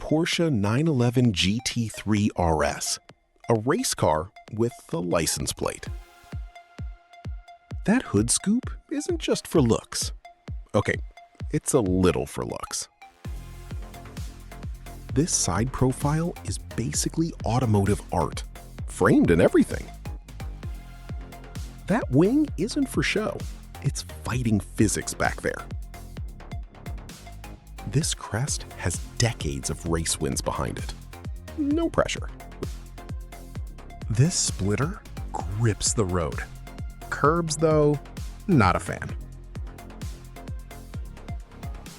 Porsche 911 GT3 RS, a race car with a license plate. That hood scoop isn't just for looks. Okay, it's a little for looks. This side profile is basically automotive art, framed and everything. That wing isn't for show, it's fighting physics back there. This crest has decades of race wins behind it. No pressure. This splitter grips the road. Curbs, though, not a fan.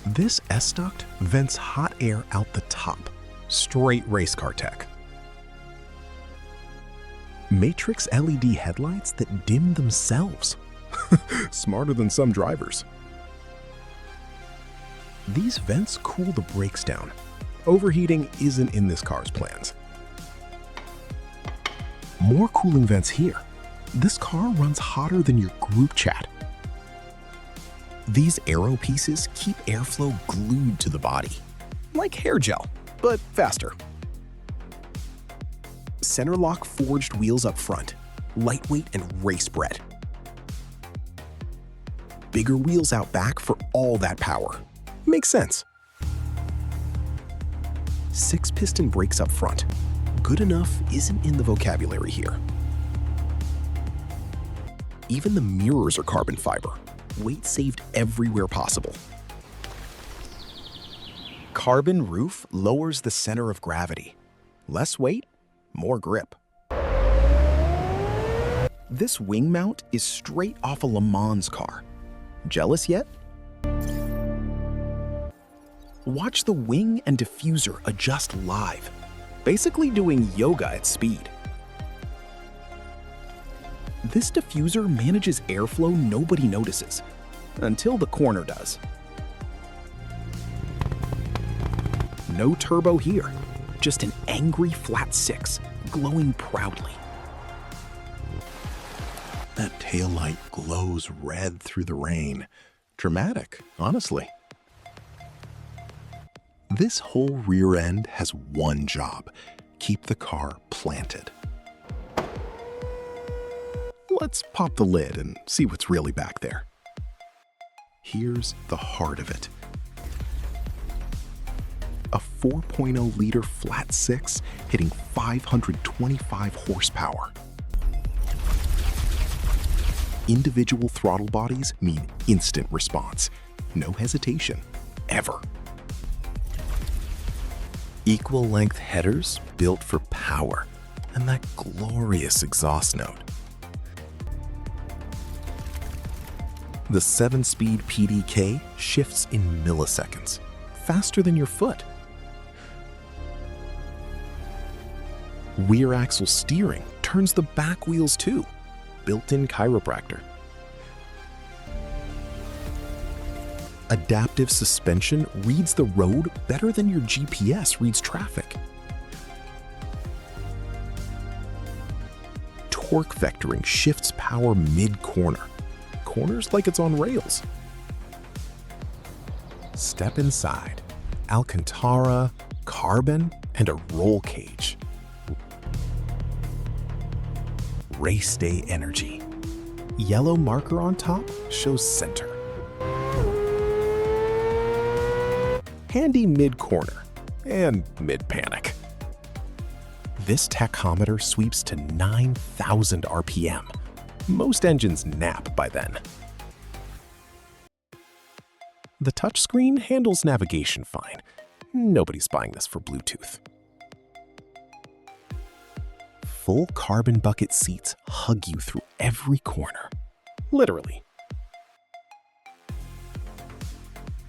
This S-Duct vents hot air out the top. Straight race car tech. Matrix LED headlights that dim themselves. Smarter than some drivers. These vents cool the brakes down. Overheating isn't in this car's plans. More cooling vents here. This car runs hotter than your group chat. These aero pieces keep airflow glued to the body. Like hair gel, but faster. Center lock forged wheels up front. Lightweight and race bred. Bigger wheels out back for all that power. Makes sense. 6-piston brakes up front. Good enough isn't in the vocabulary here. Even the mirrors are carbon fiber. Weight saved everywhere possible. Carbon roof lowers the center of gravity. Less weight, more grip. This wing mount is straight off a Le Mans car. Jealous yet? Watch the wing and diffuser adjust live, basically doing yoga at speed. This diffuser manages airflow nobody notices, until the corner does. No turbo here, just an angry flat 6, glowing proudly. That taillight glows red through the rain. Dramatic, honestly. This whole rear end has one job: keep the car planted. Let's pop the lid and see what's really back there. Here's the heart of it. A 4.0-liter flat 6 hitting 525 horsepower. Individual throttle bodies mean instant response. No hesitation, ever. Equal-length headers built for power, and that glorious exhaust note. The 7-speed PDK shifts in milliseconds, faster than your foot. Rear axle steering turns the back wheels too, built-in chiropractor. Adaptive suspension reads the road better than your GPS reads traffic. Torque vectoring shifts power mid-corner. Corners like it's on rails. Step inside. Alcantara, carbon, and a roll cage. Race day energy. Yellow marker on top shows center. Handy mid-corner and mid-panic. This tachometer sweeps to 9,000 RPM. Most engines nap by then. The touchscreen handles navigation fine. Nobody's buying this for Bluetooth. Full carbon bucket seats hug you through every corner. Literally.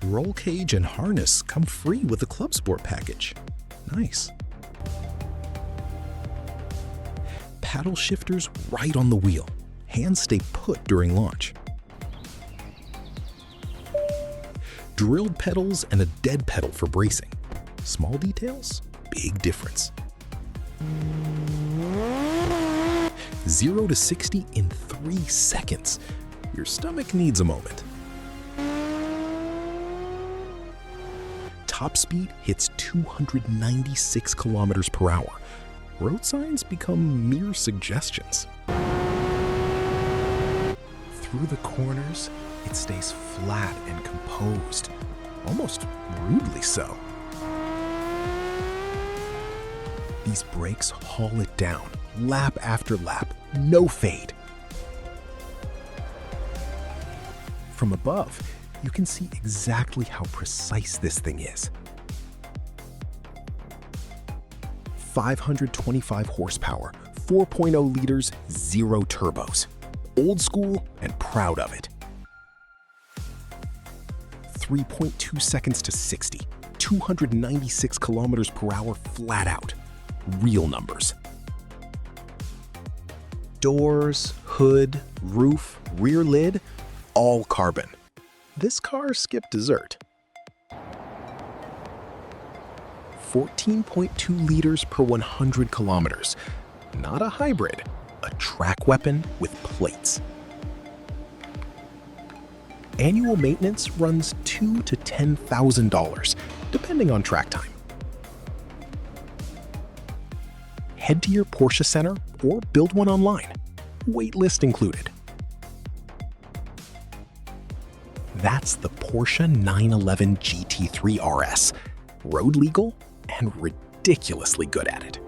Roll cage and harness come free with the Club Sport package. Nice. Paddle shifters right on the wheel. Hands stay put during launch. Drilled pedals and a dead pedal for bracing. Small details, big difference. 0 to 60 in 3 seconds. Your stomach needs a moment. top speed hits 296 kilometers per hour. Road signs become mere suggestions. Through the corners, it stays flat and composed, almost rudely so. These brakes haul it down, lap after lap, no fade. From above, you can see exactly how precise this thing is. 525 horsepower, 4.0 liters, 0 turbos. Old school and proud of it. 3.2 seconds to 60, 296 kilometers per hour flat out. Real numbers. Doors, hood, roof, rear lid, all carbon. This car skipped dessert. 14.2 liters per 100 kilometers. Not a hybrid, a track weapon with plates. Annual maintenance runs $2,000 to $10,000, depending on track time. Head to your Porsche center or build one online. Waitlist included. That's the Porsche 911 GT3 RS. Road legal and ridiculously good at it.